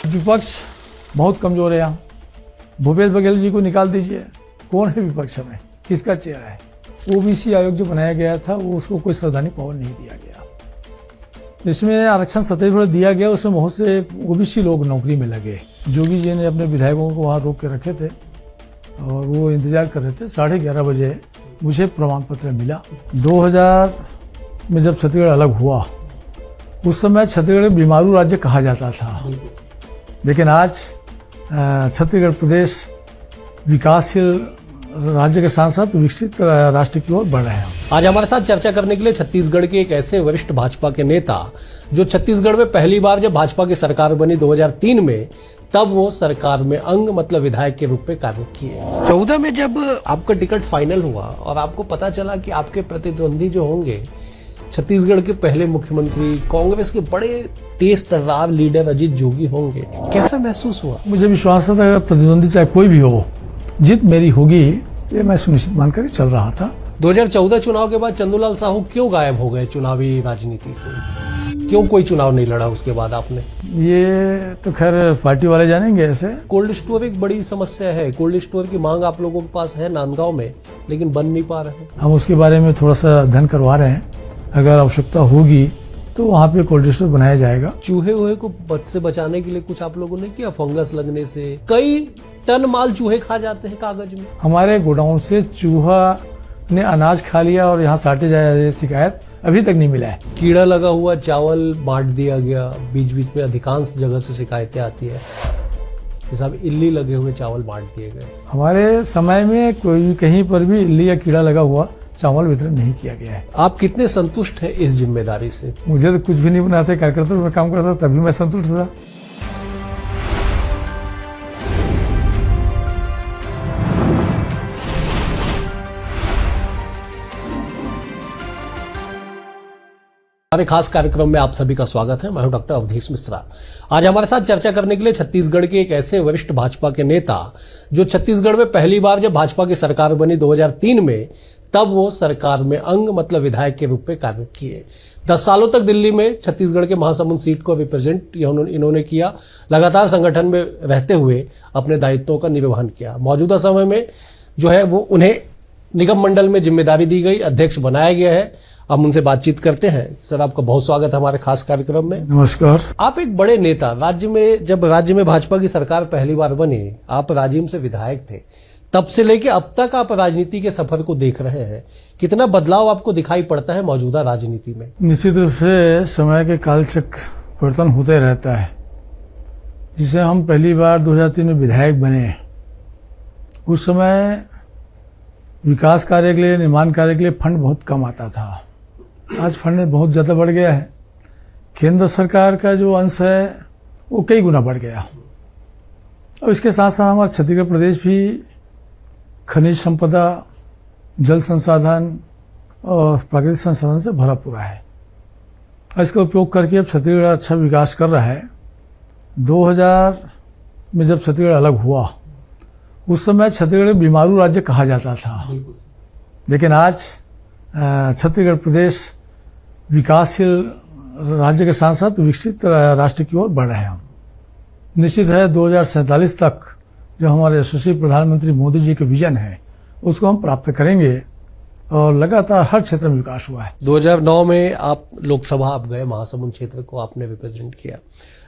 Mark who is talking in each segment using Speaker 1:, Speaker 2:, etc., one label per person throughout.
Speaker 1: विपक्ष बहुत कमजोर है यहाँ। भूपेश बघेल जी को निकाल दीजिए, कौन है विपक्ष में, किसका चेहरा है? ओबीसी आयोग जो बनाया गया था वो उसको कोई संवैधानिक पावर नहीं दिया गया। जिसमें आरक्षण 27% दिया गया उसमें बहुत से ओबीसी लोग नौकरी में लगे। जोगी जी ने अपने विधायकों को वहाँ रोक के रखे थे और वो इंतजार कर रहे थे। 11:30 बजे मुझे प्रमाण पत्र मिला। 2000 में जब छत्तीसगढ़ अलग हुआ उस समय छत्तीसगढ़ बीमारू राज्य कहा जाता था, लेकिन आज छत्तीसगढ़ प्रदेश विकासशील राज्य के साथ साथ विकसित राष्ट्र की ओर बढ़ रहे हैं।
Speaker 2: आज हमारे साथ चर्चा करने के लिए छत्तीसगढ़ के एक ऐसे वरिष्ठ भाजपा के नेता जो छत्तीसगढ़ में पहली बार जब भाजपा की सरकार बनी 2003 में, तब वो सरकार में अंग मतलब विधायक के रूप में कार्य किए। 14 में जब आपका टिकट फाइनल हुआ और आपको पता चला कि आपके प्रतिद्वंदी जो होंगे छत्तीसगढ़ के पहले मुख्यमंत्री, कांग्रेस के बड़े तेज तर्रार लीडर अजीत जोगी होंगे, कैसा महसूस हुआ?
Speaker 1: मुझे विश्वास था कि प्रतिद्वंदी चाहे कोई भी हो, जीत मेरी होगी, ये मैं सुनिश्चित मानकर चल रहा था।
Speaker 2: 2014 चुनाव के बाद चंदूलाल साहू क्यों गायब हो गए चुनावी राजनीति से? क्यों कोई चुनाव नहीं लड़ा उसके बाद आपने?
Speaker 1: ये तो खैर पार्टी वाले जानेंगे। ऐसे
Speaker 2: कोल्ड स्टोर एक बड़ी समस्या है। कोल्ड स्टोर की मांग आप लोगों के पास है नांदगांव में, लेकिन बन नहीं पा रहे।
Speaker 1: हम उसके बारे में थोड़ा सा अध्ययन करवा रहे हैं। अगर आवश्यकता होगी तो वहाँ पे कोल्ड स्टोर बनाया जाएगा।
Speaker 2: चूहे वूहे को से बचाने के लिए कुछ आप लोगों ने किया? फंगस लगने से कई टन माल चूहे खा जाते हैं कागज में।
Speaker 1: हमारे गोडाउन से चूहा ने अनाज खा लिया और यहाँ साटे जाए, शिकायत अभी तक नहीं मिला है।
Speaker 2: कीड़ा लगा हुआ चावल बांट दिया गया, बीच बीच में अधिकांश जगह से शिकायतें आती है। साहब इल्ली लगे हुए चावल बांट दिए गए।
Speaker 1: हमारे समय में कोई कहीं पर भी इल्ली या कीड़ा लगा हुआ चावल वितरण नहीं किया गया है।
Speaker 2: आप कितने संतुष्ट हैं इस जिम्मेदारी से?
Speaker 1: मुझे तो कुछ भी नहीं बनाते, कार्यकर्ता में काम करता तभी मैं संतुष्ट था।
Speaker 2: हमारे खास कार्यक्रम में आप सभी का स्वागत है। मैं हूं डॉक्टर अवधेश मिश्रा। आज हमारे साथ चर्चा करने के लिए छत्तीसगढ़ के एक ऐसे वरिष्ठ भाजपा के नेता जो छत्तीसगढ़ में पहली बार जब भाजपा की सरकार बनी 2003 में, तब वो सरकार में अंग मतलब विधायक के रूप में कार्य किए। 10 सालों तक दिल्ली में छत्तीसगढ़ के महासमुंद सीट को रिप्रेजेंट इन्होंने किया। लगातार संगठन में रहते हुए अपने दायित्वों का निर्वहन किया। मौजूदा समय में जो है वो उन्हें निगम मंडल में जिम्मेदारी दी गई, अध्यक्ष बनाया गया है। हम उनसे बातचीत करते हैं। सर, आपका बहुत स्वागत है हमारे खास कार्यक्रम में।
Speaker 1: नमस्कार। आप
Speaker 2: एक बड़े नेता, जब राज्य में भाजपा की सरकार पहली बार बनी, आप राजिम से विधायक थे। तब से लेके अब तक आप राजनीति के सफर को देख रहे हैं। कितना बदलाव आपको दिखाई पड़ता है मौजूदा राजनीति में?
Speaker 1: निश्चित रूप से समय के कालचक्र परिवर्तन होते रहता है। जिसे हम पहली बार 2003 में विधायक बने, उस समय विकास कार्य के लिए, निर्माण कार्य के लिए फंड बहुत कम आता था। आज फंड बहुत ज़्यादा बढ़ गया है। केंद्र सरकार का जो अंश है वो कई गुना बढ़ गया। और इसके साथ साथ हमारा छत्तीसगढ़ प्रदेश भी खनिज संपदा, जल संसाधन और प्राकृतिक संसाधन से भरा पूरा है। इसका उपयोग करके अब छत्तीसगढ़ अच्छा विकास कर रहा है। 2000 में जब छत्तीसगढ़ अलग हुआ उस समय छत्तीसगढ़ बीमारू राज्य कहा जाता था, लेकिन आज छत्तीसगढ़ प्रदेश विकासशील राज्य के साथ साथ विकसित राष्ट्र की ओर बढ़ रहे हैं। हम निश्चित है 2047 तक जो हमारे यशस्वी प्रधानमंत्री मोदी जी के विजन है उसको हम प्राप्त करेंगे और लगातार हर क्षेत्र में विकास हुआ है।
Speaker 2: 2009 में आप लोकसभा आप गए, महासमुंद क्षेत्र को आपने रिप्रेजेंट किया।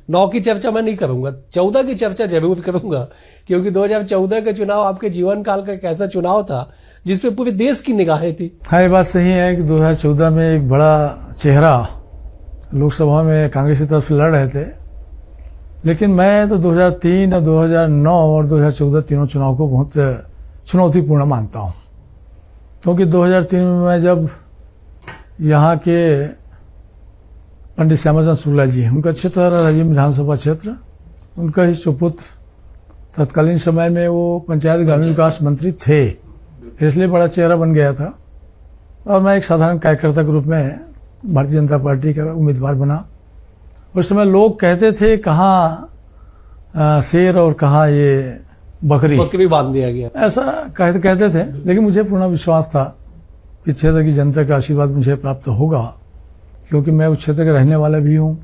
Speaker 2: 9 की चर्चा मैं नहीं करूंगा, 14 की चर्चा जरूर करूंगा, क्योंकि 2014 का चुनाव आपके जीवन काल का एक ऐसा चुनाव था जिसपे पूरे देश की निगाहें थी।
Speaker 1: हाँ, ये बात सही है कि 2014 में एक बड़ा चेहरा लोकसभा में कांग्रेस की तरफ से लड़ रहे थे, लेकिन मैं तो 2003 और 2009 और 2014 तीनों चुनाव को बहुत चुनौतीपूर्ण मानता हूँ। क्योंकि 2003 में मैं जब यहाँ के पंडित श्यामाचंद्र शुक्ला जी, उनका क्षेत्र राजिम विधानसभा क्षेत्र, उनका ही सुपुत्र तत्कालीन समय में वो पंचायत ग्रामीण विकास मंत्री थे, इसलिए बड़ा चेहरा बन गया था। और मैं एक साधारण कार्यकर्ता के रूप में भारतीय जनता पार्टी का उम्मीदवार बना। उस समय लोग कहते थे कहाँ शेर और कहाँ ये बकरी
Speaker 2: बांध दिया गया,
Speaker 1: ऐसा कहते थे। लेकिन मुझे पूर्ण विश्वास था कि क्षेत्र की जनता का आशीर्वाद मुझे प्राप्त होगा, क्योंकि मैं उस क्षेत्र का रहने वाला भी हूँ।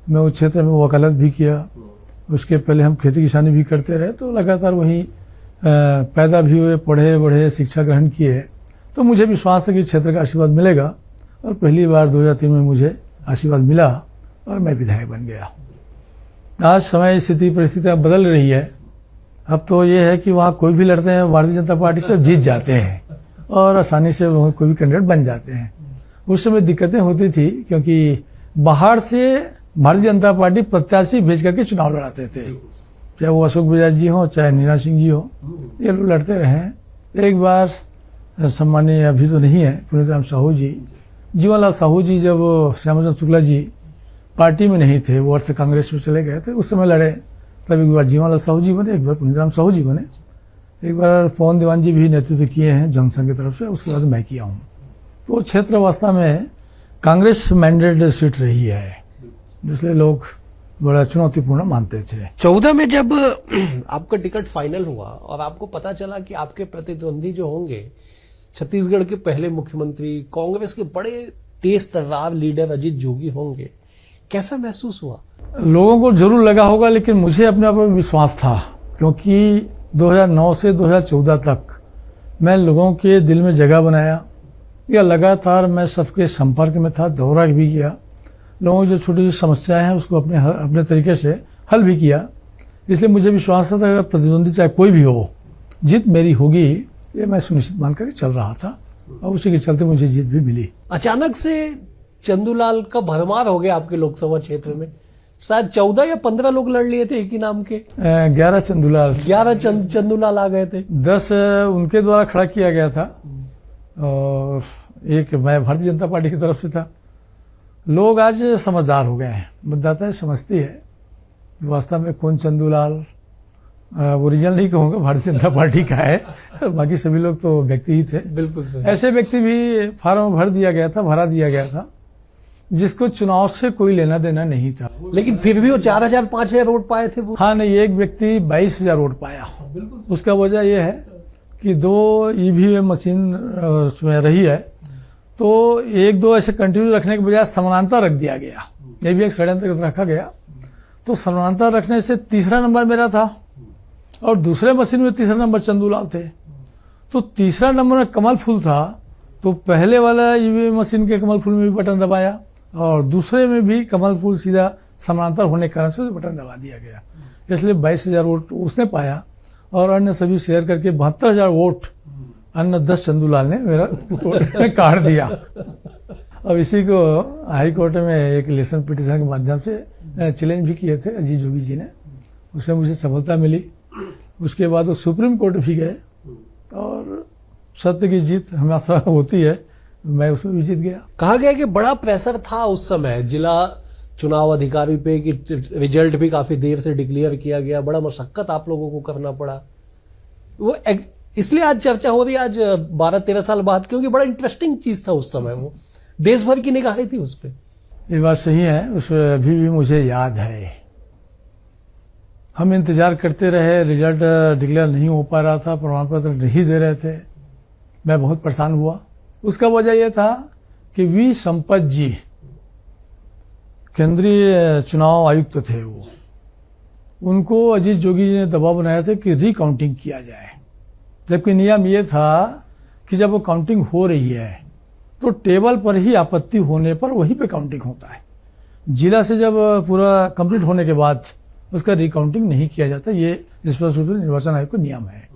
Speaker 1: मैं उस क्षेत्र में वकालत भी किया, उसके पहले हम खेती किसानी भी करते रहे, तो लगातार वहीं पैदा भी हुए, पढ़े बढ़े, शिक्षा ग्रहण किए। तो मुझे विश्वास है कि क्षेत्र का आशीर्वाद मिलेगा, और पहली बार 2003 में मुझे आशीर्वाद मिला और मैं विधायक बन गया। आज समय स्थिति परिस्थितियाँ बदल रही है। अब तो ये है कि वहाँ कोई भी लड़ते हैं भारतीय जनता पार्टी से जीत जाते हैं और आसानी से कोई भी कैंडिडेट बन जाते हैं। उस समय दिक्कतें होती थी क्योंकि बाहर से भारतीय जनता पार्टी प्रत्याशी भेज करके चुनाव लड़ाते थे, चाहे वो अशोक बजाज जी हो चाहे नीना सिंह जी हो, ये लोग लड़ते रहे हैं। एक बार सम्मानीय, अभी तो नहीं है, पुनीत राम साहू जी, जीवनलाल साहू जी, जब श्यामचंद्र शुक्ला जी पार्टी में नहीं थे, वो अर्थ से कांग्रेस में चले गए थे, उस समय लड़े। तब एक बार जीवनलाल साहू जी बने, एक बार पुनीत राम साहू जी बने, एक बार पवन दीवान जी भी नेतृत्व किए हैं जनसंघ की तरफ से, उसके बाद मैं किया हूँ। तो क्षेत्र वास्तव में कांग्रेस मैंडेट सीट रही है, इसलिए लोग बड़ा चुनौतीपूर्ण मानते थे।
Speaker 2: 14 में जब आपका टिकट फाइनल हुआ और आपको पता चला कि आपके प्रतिद्वंदी जो होंगे छत्तीसगढ़ के पहले मुख्यमंत्री, कांग्रेस के बड़े तेज तर्रार लीडर अजीत जोगी होंगे, कैसा महसूस हुआ?
Speaker 1: लोगों को जरूर लगा होगा, लेकिन मुझे अपने आप में विश्वास था, क्योंकि 2009 से 2014 तक मैं लोगों के दिल में जगह बनाया, या लगातार मैं सबके संपर्क में था, दौरा भी किया, लोगों की जो छोटी छोटी समस्याएं हैं उसको अपने तरीके से हल भी किया। इसलिए मुझे विश्वास था कि अगर प्रतिद्वंदी चाहे कोई भी हो, जीत मेरी होगी, ये मैं सुनिश्चित मानकर चल रहा था, और उसी के चलते मुझे जीत भी मिली।
Speaker 2: अचानक से चंदूलाल का भरमार हो गया आपके लोकसभा क्षेत्र में, शायद 14 या 15 लोग लड़ लिए थे एक ही नाम के।
Speaker 1: 11 चंदूलाल,
Speaker 2: 11 चंदूलाल आ गए थे।
Speaker 1: 10 उनके द्वारा खड़ा किया गया था, और एक मैं भारतीय जनता पार्टी की तरफ से था। लोग आज समझदार हो गए हैं, मतदाता समझती है वास्तव में कौन चंदूलाल ओरिजिनल नहीं कहूँगा, भारतीय जनता पार्टी का है, बाकी सभी लोग तो व्यक्ति ही थे।
Speaker 2: बिल्कुल सर।
Speaker 1: ऐसे व्यक्ति भी फार्म भरा दिया गया था जिसको चुनाव से कोई लेना देना नहीं था,
Speaker 2: लेकिन फिर भी वो 4000 5000 वोट पाए थे वो।
Speaker 1: हाँ, नहीं, एक व्यक्ति 22,000 वोट पाया। उसका वजह यह है कि 2 ईवीएम मशीन उसमें रही है, तो 1-2 ऐसे कंटिन्यू रखने के बजाय समानांतर रख दिया गया, ये भी एक षड्यंत्र रखा गया। तो समानांतर रखने से तीसरा नंबर मेरा था, और दूसरे मशीन में तीसरा नंबर चंदूलाल थे। तो तीसरा नंबर में कमल फूल था, तो पहले वाला ईवीएम मशीन के कमल फूल में भी बटन दबाया, और दूसरे में भी कमल फूल सीधा समानांतर होने के कारण से बटन दबा दिया गया। इसलिए 22,000 वोट उसने पाया, और अन्य सभी शेयर करके 72,000 वोट अन्य 10 चंदूलाल ने मेरा काट दिया। अब इसी को हाई कोर्ट में एक इलेक्शन पिटीशन के माध्यम से चैलेंज भी किए थे अजीत जोगी जी ने, उसमें मुझे सफलता मिली। उसके बाद वो सुप्रीम कोर्ट भी गए, और सत्य की जीत हमेशा होती है, मैं उसमें भी जीत गया।
Speaker 2: कहा गया कि बड़ा प्रेशर था उस समय जिला चुनाव अधिकारी पे, कि रिजल्ट भी काफी देर से डिक्लेयर किया गया, बड़ा मशक्कत आप लोगों को करना पड़ा। वो इसलिए आज चर्चा हो रही है आज 12-13 साल बाद, क्योंकि बड़ा इंटरेस्टिंग चीज था उस समय, वो देश भर की निगाहें थी उस पर।
Speaker 1: ये बात सही है, उसमें अभी भी मुझे याद है। हम इंतजार करते रहे, रिजल्ट डिक्लेयर नहीं हो पा रहा था, प्रमाण पत्र नहीं दे रहे थे, मैं बहुत परेशान हुआ। उसका वजह यह था कि वी संपत जी केंद्रीय चुनाव आयुक्त थे, वो उनको अजीत जोगी जी ने दबाव बनाया था कि रिकाउंटिंग किया जाए, जबकि नियम ये था कि जब वो काउंटिंग हो रही है तो टेबल पर ही आपत्ति होने पर वहीं पे काउंटिंग होता है। जिला से जब पूरा कंप्लीट होने के बाद उसका रिकाउंटिंग नहीं किया जाता, ये स्पष्ट रूप से निर्वाचन आयोग का नियम है।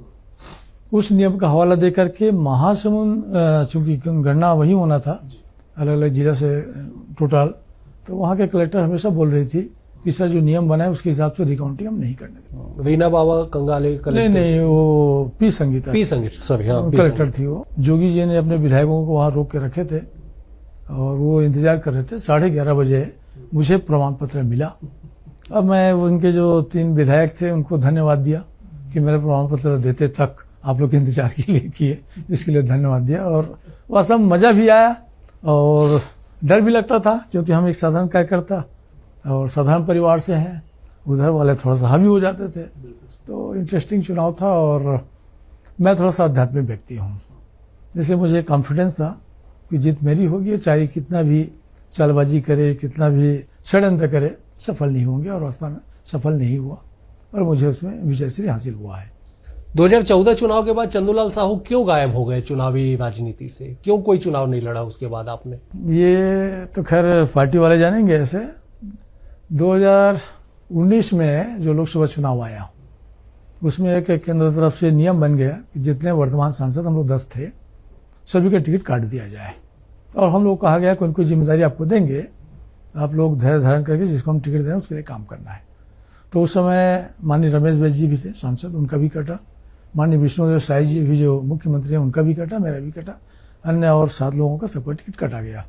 Speaker 1: उस नियम का हवाला देकर के महासमुंद, चूंकि गणना वही होना था अलग अलग जिला से टोटल, तो वहाँ के कलेक्टर हमेशा बोल रही थी कि सर जो नियम बना है उसके हिसाब से रिकाउंटिंग हम नहीं करने देंगे।
Speaker 2: रीना बाबा कंगाले
Speaker 1: नहीं, वो पी संगीता
Speaker 2: सॉरी, हाँ,
Speaker 1: कलेक्टर थी वो। जोगी जी ने अपने विधायकों को वहां रोक के रखे थे, और वो इंतजार कर रहे थे। 11:30 बजे मुझे प्रमाण पत्र मिला। अब मैं उनके जो 3 विधायक थे उनको धन्यवाद दिया कि मेरा प्रमाण पत्र देते तक आप लोग इंतजार के लिए किए, इसके लिए धन्यवाद दिया। और वास्तव में मजा भी आया और डर भी लगता था, क्योंकि हम एक साधारण कार्यकर्ता और साधारण परिवार से हैं, उधर वाले थोड़ा सा हावी हो जाते थे। तो इंटरेस्टिंग चुनाव था, और मैं थोड़ा सा आध्यात्मिक व्यक्ति हूँ, इसलिए मुझे कॉन्फिडेंस था कि जीत मेरी होगी, चाहे कितना भी चालबाजी करे, कितना भी षड्यंत्र करे, सफल नहीं होंगे, और वास्तव में सफल नहीं हुआ। और मुझे उसमें विजय श्री हासिल हुआ है।
Speaker 2: 2014 चुनाव के बाद चंदूलाल साहू क्यों गायब हो गए चुनावी राजनीति से? क्यों कोई चुनाव नहीं लड़ा उसके बाद आपने?
Speaker 1: ये तो खैर पार्टी वाले जानेंगे। ऐसे 2019 में जो लोकसभा चुनाव आया उसमें एक केंद्र तरफ से नियम बन गया कि जितने वर्तमान सांसद हम लोग 10 थे सभी का टिकट काट दिया जाए, और हम लोग कहा गया कोई कोई जिम्मेदारी आपको देंगे, आप लोग धैर्य धारण करके जिसको हम टिकट दें उसके लिए काम करना है। तो उस समय माननीय रमेश बैस जी भी थे सांसद, उनका भी कटा। माननीय विष्णुदेव साय जी भी जो मुख्यमंत्री हैं उनका भी कटा, मेरा भी कटा, अन्य और 7 लोगों का सबका टिकट कटा गया।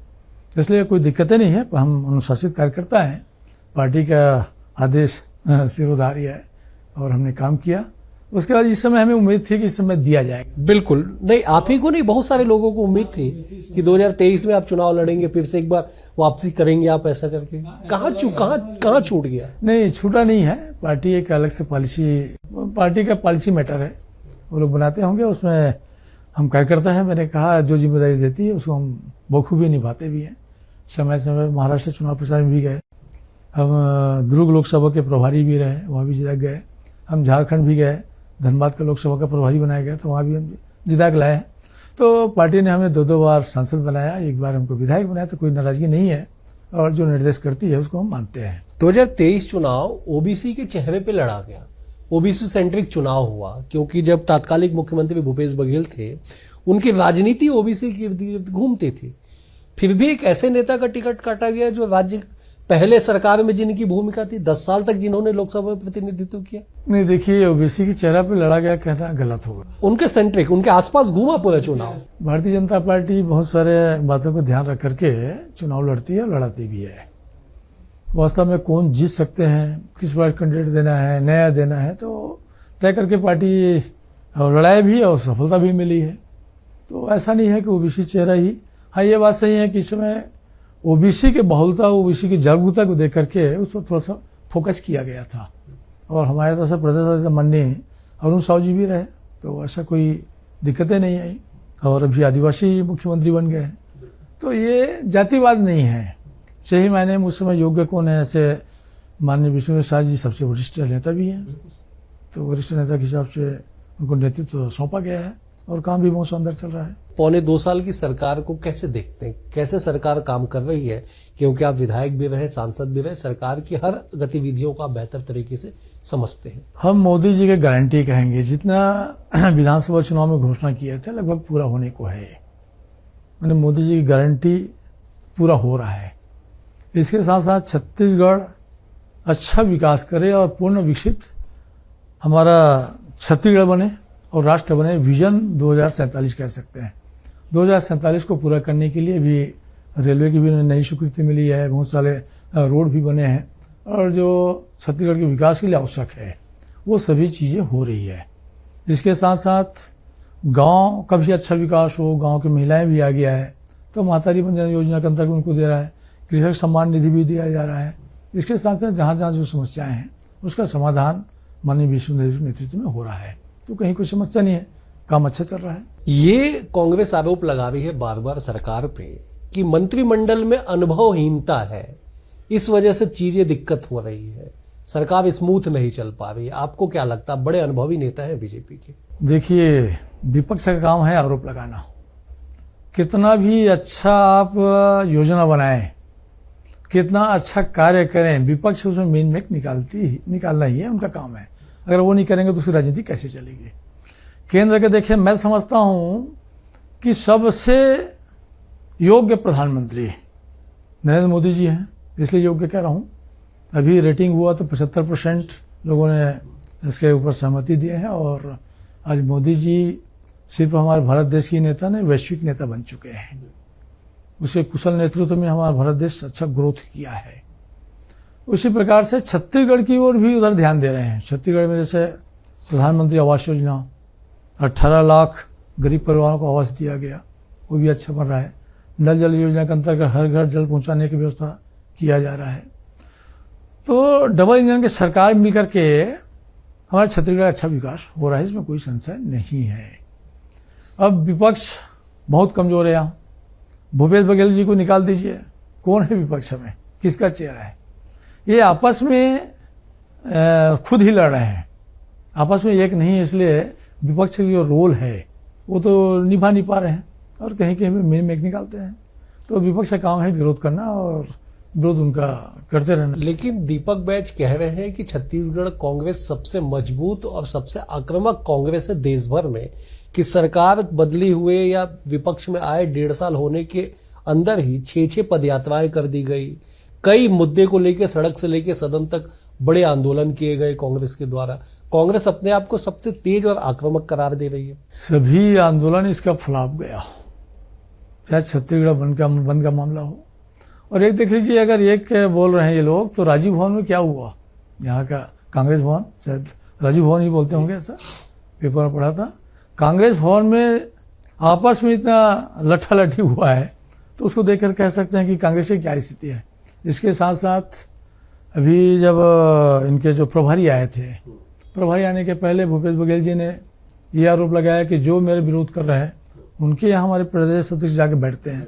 Speaker 1: इसलिए कोई दिक्कतें नहीं है, हम अनुशासित कार्यकर्ता हैं, पार्टी का आदेश सिरोधार्य है और हमने काम किया। उसके बाद इस समय हमें उम्मीद थी कि इस समय दिया जाएगा।
Speaker 2: बिल्कुल नहीं, आप ही को नहीं, बहुत सारे लोगों को उम्मीद थी कि 2023 में आप चुनाव लड़ेंगे, फिर से एक बार वापसी करेंगे आप, ऐसा करके कहाँ छूट गया?
Speaker 1: नहीं, छूटा नहीं है। पार्टी एक अलग से पॉलिसी, पार्टी का पॉलिसी मैटर है, वो लोग बनाते होंगे, उसमें हम कार्यकर्ता हैं। मैंने कहा जो जिम्मेदारी देती है उसको हम बखूबी निभाते भी हैं। समय समय महाराष्ट्र चुनाव प्रचार में भी गए, हम दुर्ग लोकसभा के प्रभारी भी रहे, वहाँ भी जिता गए। हम झारखंड भी गए, धनबाद का लोकसभा का प्रभारी बनाया गया, तो वहाँ भी हम जिता के लाए हैं। तो पार्टी ने हमें 2 बार सांसद बनाया, एक बार हमको विधायक बनाया, तो कोई नाराजगी नहीं है, और जो निर्देश करती है उसको हम मानते हैं।
Speaker 2: 2023 चुनाव ओबीसी के चेहरे पे लड़ा गया, ओबीसी सेंट्रिक चुनाव हुआ, क्योंकि जब तात्कालिक मुख्यमंत्री भूपेश बघेल थे उनकी राजनीति ओबीसी की इर्द गिर्द घूमती थी। फिर भी एक ऐसे नेता का टिकट काटा गया जो राज्य पहले सरकार में जिनकी भूमिका थी, 10 साल तक जिन्होंने लोकसभा में प्रतिनिधित्व किया।
Speaker 1: नहीं, देखिए, ओबीसी के चेहरा पे लड़ा गया कहना गलत होगा।
Speaker 2: उनके सेंट्रिक, उनके आसपास घूमा पूरा चुनाव।
Speaker 1: भारतीय जनता पार्टी बहुत सारे बातों को ध्यान रख करके चुनाव लड़ती है, लड़ाती भी है। वास्तव में कौन जीत सकते हैं, किस बार कैंडिडेट देना है, नया देना है, तो तय करके पार्टी लड़ाई भी और सफलता भी मिली है। तो ऐसा नहीं है कि ओबीसी चेहरा ही। हाँ, ये बात सही है कि इस समय ओबीसी के बहुलता, ओबीसी की जागरूकता को देख करके उस पर थोड़ा सा फोकस किया गया था, और हमारे तरफ से प्रदेश माननीय अरुण साहू जी भी रहे, तो ऐसा कोई दिक्कतें नहीं आई, और अभी आदिवासी मुख्यमंत्री बन गए। तो ये जातिवाद नहीं है, सही मायने में उस समय योग्य कौन है। ऐसे माननीय विष्णुदेव साय जी सबसे वरिष्ठ नेता भी हैं, तो वरिष्ठ नेता के हिसाब से उनको नेतृत्व सौंपा गया है, और काम भी बहुत शानदार चल रहा है। 1.25
Speaker 2: साल की सरकार को कैसे देखते हैं, कैसे सरकार काम कर रही है? क्योंकि आप विधायक भी रहे, सांसद भी रहे, सरकार की हर गतिविधियों को आप बेहतर तरीके से समझते हैं।
Speaker 1: हम मोदी जी के गारंटी कहेंगे, जितना विधानसभा चुनाव में घोषणा किए थे लगभग पूरा होने को है। मैंने मोदी जी की गारंटी पूरा हो रहा है। इसके साथ साथ छत्तीसगढ़ अच्छा विकास करे और पूर्ण विकसित हमारा छत्तीसगढ़ बने और राष्ट्र बने, विजन 2047 कह सकते हैं। 2047 को पूरा करने के लिए भी रेलवे की भी नई स्वीकृति मिली है, बहुत सारे रोड भी बने हैं, और जो छत्तीसगढ़ के विकास के लिए आवश्यक है वो सभी चीज़ें हो रही है। इसके साथ साथ गांव का भी अच्छा विकास हो, गांव की महिलाएं भी आ गया है, तो मातारी बंधन योजना के अंतर्गत उनको दे रहा है, कृषक सम्मान निधि भी दिया जा रहा है। इसके साथ साथ जहाँ जहाँ जो समस्याएं हैं उसका समाधान माननीय विष्णुदेव के नेतृत्व में हो रहा है, तो कहीं कोई समस्या नहीं है, काम अच्छा चल रहा है।
Speaker 2: ये कांग्रेस आरोप लगा रही है बार बार सरकार पे कि मंत्रिमंडल में अनुभवहीनता है, इस वजह से चीजें दिक्कत हो रही है, सरकार स्मूथ नहीं चल पा रही है। आपको क्या लगता है, बड़े अनुभवी नेता है बीजेपी के?
Speaker 1: देखिए, विपक्ष का काम है आरोप लगाना। कितना भी अच्छा आप योजना बनाएं, कितना अच्छा कार्य करें, विपक्ष उसमें मेन मेक निकालना ही है, उनका काम है। अगर वो नहीं करेंगे तो उसकी राजनीति कैसे चलेगी? केंद्र के देखिए, मैं समझता हूं कि सबसे योग्य प्रधानमंत्री नरेंद्र मोदी जी हैं, इसलिए योग्य कह रहा हूं। अभी रेटिंग हुआ तो 75% लोगों ने इसके ऊपर सहमति दिए हैं, और आज मोदी जी सिर्फ हमारे भारत देश की नेता नहीं, वैश्विक नेता बन चुके हैं। उसके कुशल नेतृत्व में हमारा भारत देश अच्छा ग्रोथ किया है। उसी प्रकार से छत्तीसगढ़ की ओर भी उधर ध्यान दे रहे हैं। छत्तीसगढ़ में जैसे प्रधानमंत्री आवास योजना, 18 लाख गरीब परिवारों को आवास दिया गया, वो भी अच्छा बन रहा है। नल जल योजना के अंतर्गत हर घर जल पहुंचाने की व्यवस्था किया जा रहा है। तो डबल इंजन की सरकार मिलकर के हमारे छत्तीसगढ़ का अच्छा विकास हो रहा है, इसमें कोई संशय नहीं है। अब विपक्ष बहुत कमजोर है। यहाँ भूपेश बघेल जी को निकाल दीजिए, कौन है विपक्ष में, किसका चेहरा है? ये आपस में खुद ही लड़ रहे हैं, आपस में एक नहीं है, इसलिए विपक्ष का जो रोल है वो तो निभा नहीं पा रहे हैं और कहीं कहीं पे मेन मेक निकालते हैं। तो विपक्ष का काम है विरोध करना और विरोध उनका करते रहना।
Speaker 2: लेकिन दीपक बैज कह रहे हैं कि छत्तीसगढ़ कांग्रेस सबसे मजबूत और सबसे आक्रामक कांग्रेस है देश भर में, कि सरकार बदली हुए या विपक्ष में आए 1.5 साल होने के अंदर ही 6 पदयात्राएं कर दी गई, कई मुद्दे को लेकर सड़क से लेकर सदन तक बड़े आंदोलन किए गए कांग्रेस के द्वारा। कांग्रेस अपने आप को सबसे तेज और आक्रामक करार दे रही है।
Speaker 1: सभी आंदोलन इसका फलाप गया, चाहे छत्तीसगढ़ बंद का मामला हो। और एक देख लीजिए, अगर एक बोल रहे हैं ये लोग, तो राजीव भवन में क्या हुआ, यहाँ का कांग्रेस भवन, शायद राजीव भवन ही बोलते होंगे, ऐसा पेपर में पढ़ा था। कांग्रेस भवन में आपस में इतना लट्ठा लट्ठी हुआ है, तो उसको देखकर कह सकते हैं कि कांग्रेस की क्या स्थिति है। इसके साथ साथ अभी जब इनके जो प्रभारी आए थे, प्रभारी आने के पहले भूपेश बघेल जी ने ये आरोप लगाया कि जो मेरे विरोध कर रहे हैं उनके यहाँ हमारे प्रदेश अध्यक्ष जाके बैठते हैं।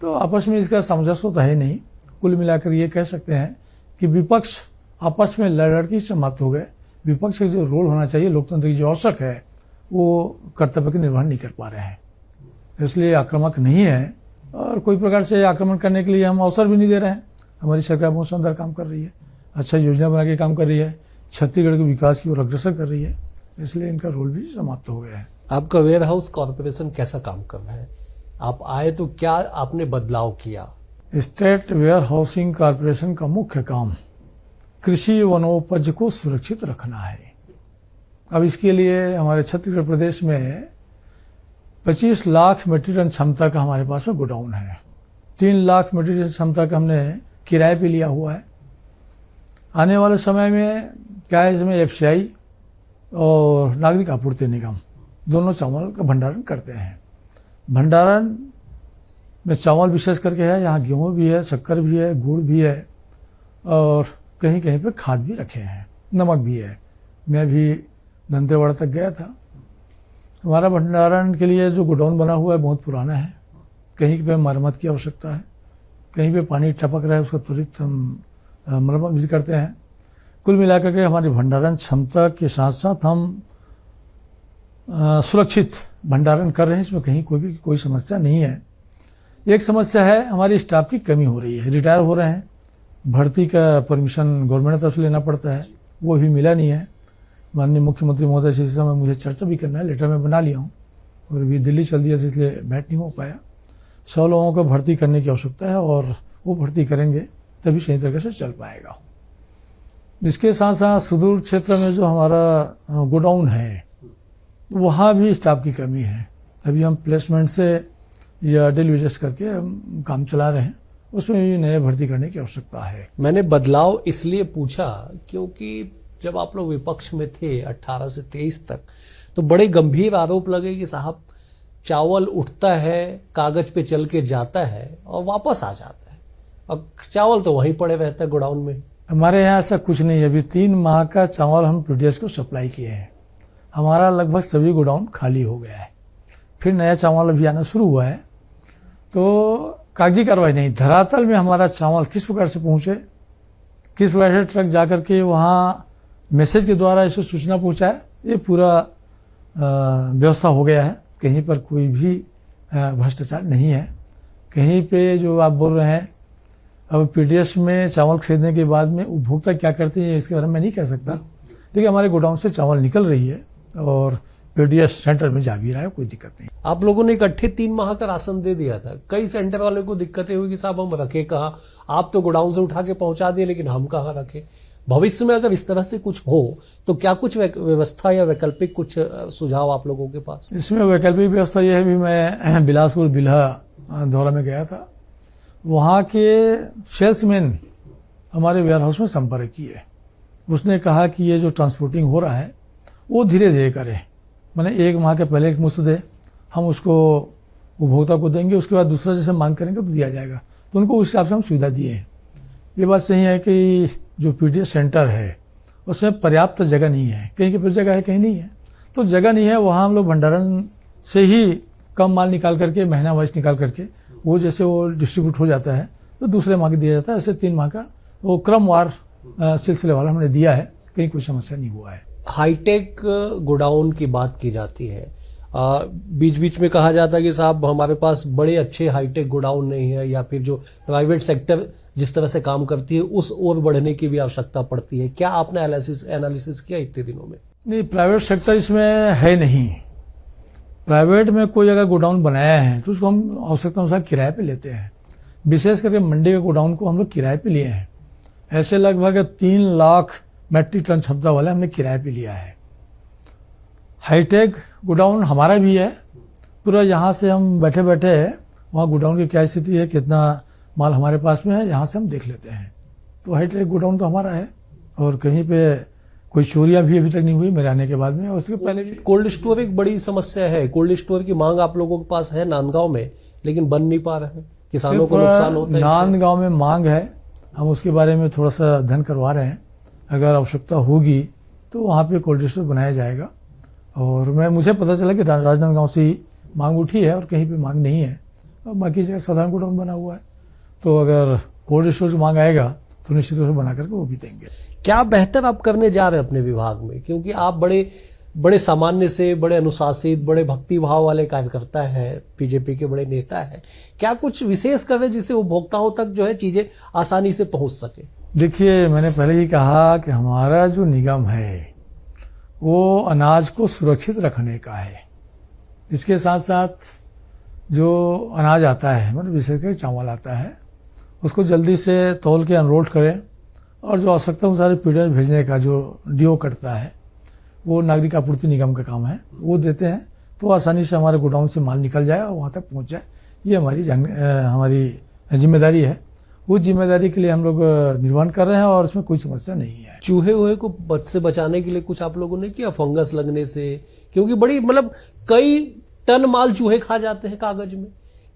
Speaker 1: तो आपस में इसका सामंजस्य तो है नहीं। कुल मिलाकर ये कह सकते हैं कि विपक्ष आपस में लड़की समाप्त हो गए। विपक्ष का जो रोल होना चाहिए, लोकतंत्र की जो आवश्यक है, वो कर्तव्य का निर्वहन नहीं कर पा रहे हैं, इसलिए आक्रामक नहीं है और कोई प्रकार से आक्रमण करने के लिए हम अवसर भी नहीं दे रहे हैं। हमारी सरकार बहुत शानदार काम कर रही है, अच्छा योजना बना के काम कर रही है, छत्तीसगढ़ के विकास की ओर अग्रसर कर रही है, इसलिए इनका रोल भी समाप्त हो गया है।
Speaker 2: आपका वेयर हाउस कॉर्पोरेशन कैसा काम कर रहा है? आप आए तो क्या आपने बदलाव किया?
Speaker 1: स्टेट वेयर हाउसिंग कॉर्पोरेशन का मुख्य काम कृषि वनोपज को सुरक्षित रखना है। अब इसके लिए हमारे छत्तीसगढ़ प्रदेश में 25 लाख मीट्रिक टन क्षमता का हमारे पास में गोडाउन है। 3 लाख मीट्रिक टन क्षमता का हमने किराए पे लिया हुआ है। आने वाले समय में क्या है, इसमें एफसीआई और नागरिक आपूर्ति निगम दोनों चावल का भंडारण करते हैं। भंडारण में चावल विशेष करके है, यहाँ गेहूँ भी है, शक्कर भी है, गुड़ भी है और कहीं कहीं पे खाद भी रखे हैं, नमक भी है। मैं भी दंतेवाड़ा तक गया था। हमारा भंडारण के लिए जो गोडाउन बना हुआ है बहुत पुराना है, कहीं पे मरम्मत की आवश्यकता है, कहीं पे पानी टपक रहा है, उसका त्वरित हम मरम्मत भी करते हैं। कुल मिलाकर के हमारी भंडारण क्षमता के साथ साथ हम सुरक्षित भंडारण कर रहे हैं, इसमें कहीं कोई समस्या नहीं है। एक समस्या है, हमारी स्टाफ की कमी हो रही है, रिटायर हो रहे हैं, भर्ती का परमिशन गवर्नमेंट की तरफ से लेना पड़ता है, वो भी मिला नहीं है। माननीय मुख्यमंत्री महोदय से इस समय मुझे चर्चा भी करना है, लेटर में बना लिया हूँ और अभी दिल्ली चल दिया इसलिए बैठ नहीं हो पाया। 100 लोगों को भर्ती करने की आवश्यकता है और वो भर्ती करेंगे तभी सही तरीके से चल पाएगा। इसके साथ साथ सुदूर क्षेत्र में जो हमारा गोडाउन है वहाँ भी स्टाफ की कमी है। अभी हम प्लेसमेंट से या डेली वेजेस करके हम काम चला रहे हैं, उसमें भी नए भर्ती करने की आवश्यकता है।
Speaker 2: मैंने बदलाव इसलिए पूछा क्योंकि जब आप लोग विपक्ष में थे 18 से 23 तक, तो बड़े गंभीर आरोप लगे कि साहब चावल उठता है, कागज पे चल के जाता है और वापस आ जाता है, अब चावल तो वहीं पड़े रहता है गोडाउन में।
Speaker 1: हमारे यहाँ ऐसा कुछ नहीं है। अभी 3 माह का चावल हम पीडीएस को सप्लाई किए हैं, हमारा लगभग सभी गोडाउन खाली हो गया है। फिर नया चावल अभी आना शुरू हुआ है, तो कागजी कार्रवाई नहीं, धरातल में हमारा चावल किस प्रकार से पहुंचे, किस प्रकार से ट्रक जाकर के वहाँ मैसेज के द्वारा इसे सूचना पहुंचाए, ये पूरा व्यवस्था हो गया है। कहीं पर कोई भी भ्रष्टाचार नहीं है। कहीं पे जो आप बोल रहे हैं, अब पीडीएस में चावल खरीदने के बाद में उपभोक्ता क्या करते हैं इसके बारे में मैं नहीं कह सकता, लेकिन हमारे गोडाउन से चावल निकल रही है और पीडीएस सेंटर में जा भी रहा है, कोई दिक्कत नहीं।
Speaker 2: आप लोगों ने इकट्ठे 3 माह का राशन दे दिया था। कई सेंटर वाले को दिक्कतें हुई कि साहब हम रखे कहाँ, आप तो गोडाउन से उठा के पहुंचा दिए लेकिन हम कहाँ रखे। भविष्य में अगर इस तरह से कुछ हो तो क्या कुछ व्यवस्था या वैकल्पिक कुछ सुझाव आप लोगों के पास?
Speaker 1: इसमें वैकल्पिक व्यवस्था यह है, भी मैं बिलासपुर बिल्हा दौरा में गया था, वहाँ के सेल्समैन हमारे वेयर हाउस में संपर्क किए। उसने कहा कि ये जो ट्रांसपोर्टिंग हो रहा है वो धीरे धीरे करें, मैंने 1 माह के पहले एक मुश्त दे, हम उसको उपभोक्ता को देंगे, उसके बाद दूसरा जैसे मांग करेंगे तो दिया जाएगा। तो उनको उस हिसाब से हम सुविधा दिए हैं। ये बात सही है कि जो पीडीएस सेंटर है उसमें पर्याप्त जगह नहीं है, कहीं की जगह है कहीं नहीं है, तो जगह नहीं है वहाँ हम लोग भंडारण से ही कम माल निकाल करके, महीना वाइज निकाल करके वो जैसे वो डिस्ट्रीब्यूट हो जाता है तो दूसरे माह के दिया जाता है। ऐसे 3 माह का वो क्रमवार सिलसिले वाला हमने दिया है कहीं कोई समस्या नहीं हुआ है।
Speaker 2: हाईटेक गोडाउन की बात की जाती है, बीच बीच में कहा जाता है कि साहब हमारे पास बड़े अच्छे हाईटेक गोडाउन नहीं है, या फिर जो प्राइवेट सेक्टर जिस तरह से काम करती है उस ओर बढ़ने की भी आवश्यकता पड़ती है। क्या आपने एनालिसिस किया इतने दिनों में?
Speaker 1: नहीं, प्राइवेट सेक्टर इसमें है नहीं। प्राइवेट में कोई अगर गोडाउन बनाया है तो उसको हम आवश्यकता अनुसार किराए पे लेते हैं। विशेष करके मंडी के गोडाउन को हम लोग किराए पे लिए हैं। ऐसे लगभग 3 लाख मेट्रिक टन क्षमता वाले हमने किराए पे लिया है। हाईटेक गोडाउन हमारा भी है पूरा। यहाँ से हम बैठे बैठे वहाँ गोडाउन की क्या स्थिति है, कितना माल हमारे पास में है, यहाँ से हम देख लेते हैं। तो हाईटेक गोडाउन तो हमारा है और कहीं पे कोई चोरियां भी अभी तक नहीं हुई मेरे आने के बाद में। और उसके पहले भी
Speaker 2: कोल्ड स्टोर एक बड़ी समस्या है। कोल्ड स्टोर की मांग आप लोगों के पास है नांदगांव में, लेकिन बन नहीं पा रहे हैं, किसानों को नुकसान होता है।
Speaker 1: नांदगांव में मांग है, हम उसके बारे में थोड़ा सा अध्ययन करवा रहे हैं। अगर आवश्यकता होगी तो वहाँ पे कोल्ड स्टोर बनाया जाएगा। और मुझे पता चला कि राजनांदगांव से ही मांग उठी है और कहीं पे मांग नहीं है, और बाकी जगह साधारण गोडाउन बना हुआ है। तो अगर कोल्ड स्टोर से मांग आएगा तो निश्चित रूप से बना करके वो भी देंगे।
Speaker 2: क्या बेहतर आप करने जा रहे हैं अपने विभाग में, क्योंकि आप बड़े सामान्य से बड़े अनुशासित, बड़े भक्ति भाव वाले कार्यकर्ता है, बीजेपी के बड़े नेता है, क्या कुछ विशेष कर रहे जिससे उपभोक्ताओं तक जो है चीजें आसानी से पहुंच सके?
Speaker 1: देखिए, मैंने पहले ही कहा कि हमारा जो निगम है वो अनाज को सुरक्षित रखने का है। इसके साथ साथ जो अनाज आता है, मतलब विशेषकर चावल आता है, उसको जल्दी से तौल के अनलोड करें और जो आवश्यकता अनुसार पीडर भेजने का जो डीओ कटता है वो नागरिक आपूर्ति निगम का काम है, वो देते हैं। तो आसानी से हमारे गोडाउन से माल निकल जाए और वहाँ तक पहुँच जाए। ये हमारी जिम्मेदारी है। उस जिम्मेदारी के लिए हम लोग निर्वहन कर रहे हैं और उसमें कोई समस्या नहीं है।
Speaker 2: चूहे को से बचाने के लिए कुछ आप लोगों ने किया, फंगस लगने से? क्योंकि बड़ी मतलब कई टन माल चूहे खा जाते हैं कागज में,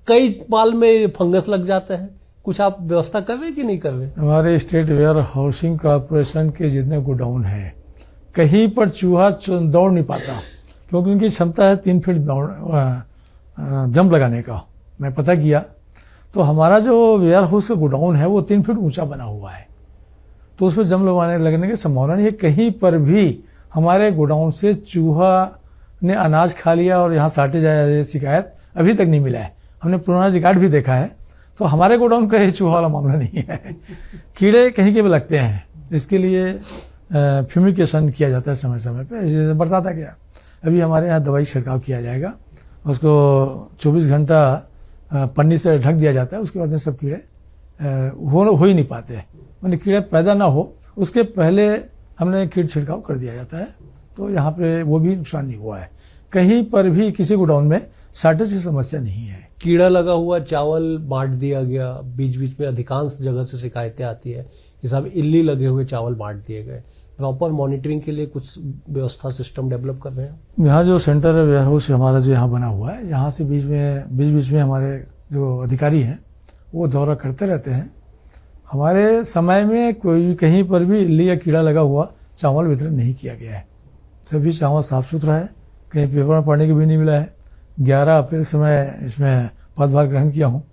Speaker 2: कई माल में फंगस लग जाता है। कुछ आप व्यवस्था कर रहे कि नहीं कर रहे?
Speaker 1: हमारे स्टेट वेयर हाउसिंग कॉर्पोरेशन के जितने गोडाउन है, कहीं पर चूहा दौड़ नहीं पाता, क्योंकि उनकी क्षमता है 3 फीट जंप लगाने का। मैं पता किया तो हमारा जो वेयर हाउस का गोडाउन है वो 3 फीट ऊंचा बना हुआ है, तो उसमें जंप लगने की संभावना नहीं है। कहीं पर भी हमारे गोडाउन से चूहा ने अनाज खा लिया और यहाँ साटे जाए शिकायत अभी तक नहीं मिला है। हमने पुराना रिकॉर्ड भी देखा है, तो हमारे गोडाउन का ये चूहा वाला मामला नहीं है। कीड़े कहीं के भी लगते हैं, इसके लिए फ्यूमिकेशन किया जाता है समय समय पे। जैसे बरसात आ गया, अभी हमारे यहाँ दवाई छिड़काव किया जाएगा, उसको 24 घंटा पन्नी से ढक दिया जाता है। उसके बाद में सब कीड़े हो ही नहीं पाते, मतलब कीड़े पैदा ना हो उसके पहले हमने कीट छिड़काव कर दिया जाता है। तो यहाँ पे वो भी नुकसान नहीं हुआ है। कहीं पर भी किसी गोडाउन में शार्टेज की समस्या नहीं है।
Speaker 2: कीड़ा लगा हुआ चावल बांट दिया गया, बीच बीच में अधिकांश जगह से शिकायतें आती है कि साहब इल्ली लगे हुए चावल बांट दिए गए। प्रॉपर मॉनिटरिंग के लिए कुछ व्यवस्था सिस्टम डेवलप कर रहे हैं?
Speaker 1: यहाँ जो सेंटर वेयर हाउस हमारा जो यहाँ बना हुआ है, यहाँ से बीच बीच में हमारे जो अधिकारी हैं वो दौरा करते रहते हैं। हमारे समय में कोई कहीं पर भी इल्ली या कीड़ा लगा हुआ चावल वितरण नहीं किया गया है। सभी चावल साफ सुथरा है, कहीं पेपर में पढ़ने को भी नहीं मिला है। 11 अप्रैल से मैं इसमें पदभार ग्रहण किया हूँ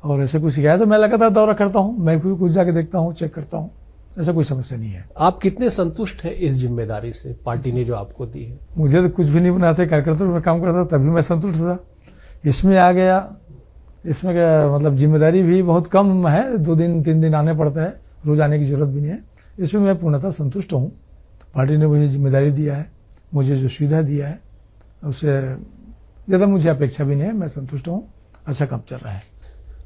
Speaker 1: और ऐसे कोई शिकायत तो मैं लगातार दौरा करता हूँ, मैं भी कुछ जाके देखता हूँ, चेक करता हूँ, ऐसा कोई समस्या नहीं है।
Speaker 2: आप कितने संतुष्ट हैं इस जिम्मेदारी से, पार्टी ने जो आपको दी है?
Speaker 1: मुझे तो कुछ भी नहीं बनाते, कार्यकर्ता में काम करता तभी मैं संतुष्ट था। इसमें आ गया, इसमें मतलब जिम्मेदारी भी बहुत कम है, 2 दिन 3 दिन आने पड़ता है, रोज आने की जरूरत भी नहीं है। इसमें मैं पूर्णतः संतुष्ट हूँ। पार्टी ने मुझे जिम्मेदारी दिया है, मुझे जो सुविधा दिया है उससे ज़्यादा मुझे अपेक्षा भी नहीं है। मैं संतुष्ट हूँ, अच्छा काम चल रहा है।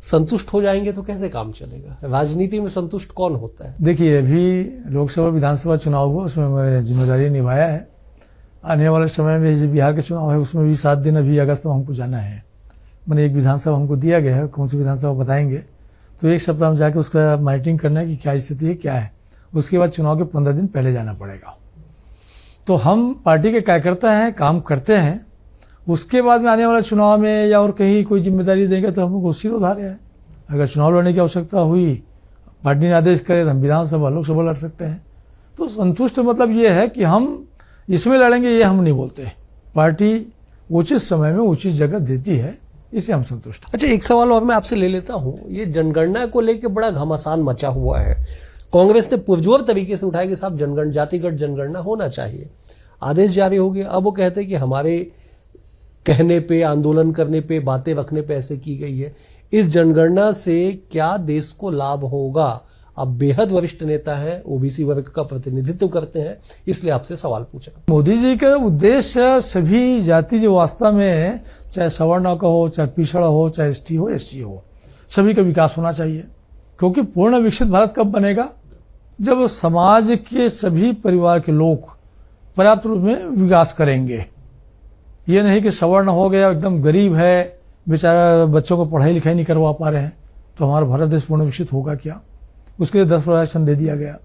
Speaker 2: संतुष्ट हो जाएंगे तो कैसे काम चलेगा? राजनीति में संतुष्ट कौन होता है?
Speaker 1: देखिए, अभी लोकसभा विधानसभा चुनाव हुआ, उसमें मैंने जिम्मेदारी निभाया है। आने वाले समय में जो बिहार के चुनाव है उसमें भी 7 दिन अभी अगस्त में हमको जाना है। मैंने एक विधानसभा हमको दिया गया है, कौन सी विधानसभा बताएंगे, तो 1 सप्ताह में जाके उसका मॉनिटरिंग करना है कि क्या स्थिति है, क्या है। उसके बाद चुनाव के 15 दिन पहले जाना पड़ेगा। तो हम पार्टी के कार्यकर्ता हैं, काम करते हैं। उसके बाद में आने वाले चुनाव में या और कहीं कोई जिम्मेदारी देंगे तो हम सिर उधारे हैं। अगर चुनाव लड़ने की आवश्यकता हुई, पार्टी ने आदेश करे तो हम विधानसभा लोकसभा लड़ सकते हैं। तो संतुष्ट मतलब ये है कि हम इसमें लड़ेंगे, ये हम नहीं बोलते। पार्टी उचित समय में उचित जगह देती है, इससे हम संतुष्ट हैं।
Speaker 2: अच्छा, एक सवाल और मैं आपसे ले लेता हूँ। ये जनगणना को लेकर बड़ा घमासान मचा हुआ है। कांग्रेस ने पुरजोर तरीके से उठाया कि साहब जनगणना, जातिगत जनगणना होना चाहिए। आदेश जारी हो गया। अब वो कहते हैं कि हमारे कहने पे, आंदोलन करने पे, बातें रखने पे ऐसे की गई है। इस जनगणना से क्या देश को लाभ होगा? आप बेहद वरिष्ठ नेता हैं, ओबीसी वर्ग का प्रतिनिधित्व करते हैं, इसलिए आपसे सवाल पूछा।
Speaker 1: मोदी जी का उद्देश्य सभी जाति जो वास्तव में चाहे सवर्ण का हो, चाहे पिछड़ा हो, चाहे एसटी हो, एससी हो, सभी का विकास होना चाहिए। क्योंकि पूर्ण विकसित भारत कब बनेगा? जब समाज के सभी परिवार के लोग पर्याप्त रूप में विकास करेंगे। ये नहीं कि सवर्ण हो गया, एकदम गरीब है, बेचारा बच्चों को पढ़ाई लिखाई नहीं करवा पा रहे हैं, तो हमारा भारत देश पूर्ण विकसित होगा क्या? उसके लिए 10% आरक्षण दे दिया गया।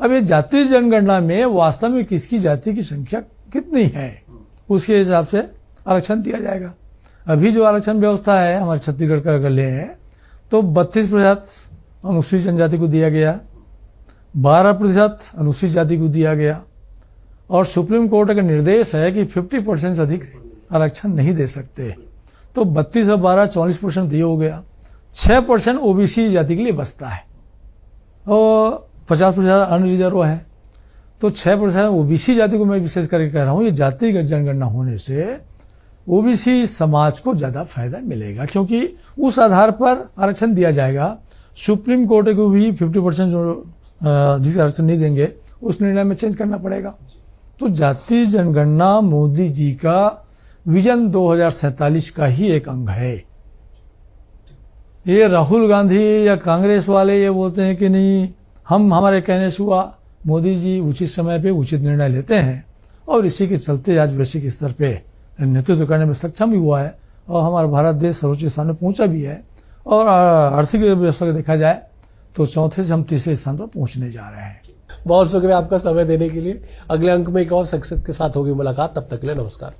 Speaker 1: अब ये जाति जनगणना में वास्तव में किसकी जाति की संख्या कितनी है, उसके हिसाब से आरक्षण दिया जाएगा। अभी जो आरक्षण व्यवस्था है हमारे छत्तीसगढ़ का अगर ले तो 32% अनुसूचित जनजाति को दिया गया, 12% अनुसूचित जाति को दिया गया, और सुप्रीम कोर्ट का निर्देश है कि 50% से अधिक आरक्षण नहीं दे सकते। तो 32 और 12 40% ये हो गया। 6% ओबीसी जाति के लिए बचता है और 50% अनरिजर्व है। तो 6% ओबीसी जाति को मैं विशेष करके कह रहा हूं, ये जातिगत जनगणना होने से ओबीसी समाज को ज्यादा फायदा मिलेगा, क्योंकि उस आधार पर आरक्षण दिया जाएगा। सुप्रीम कोर्ट को भी 50% जो जिस आरक्षण नहीं देंगे उस निर्णय में चेंज करना पड़ेगा। तो जाति जनगणना मोदी जी का विजन 2047 का ही एक अंग है। ये राहुल गांधी या कांग्रेस वाले ये बोलते हैं कि नहीं, हमारे कहने से हुआ। मोदी जी उचित समय पे उचित निर्णय लेते हैं और इसी के चलते आज वैश्विक स्तर पे नेतृत्व करने में सक्षम भी हुआ है और हमारा भारत देश सर्वोच्च स्थान में पहुंचा भी है। और आर्थिक व्यवस्था को देखा जाए तो चौथे से हम तीसरे स्थान पर पहुंचने जा रहे हैं।
Speaker 2: बहुत शुक्रिया आपका समय देने के लिए। अगले अंक में एक और शख्सियत के साथ होगी मुलाकात, तब तक के लिए नमस्कार।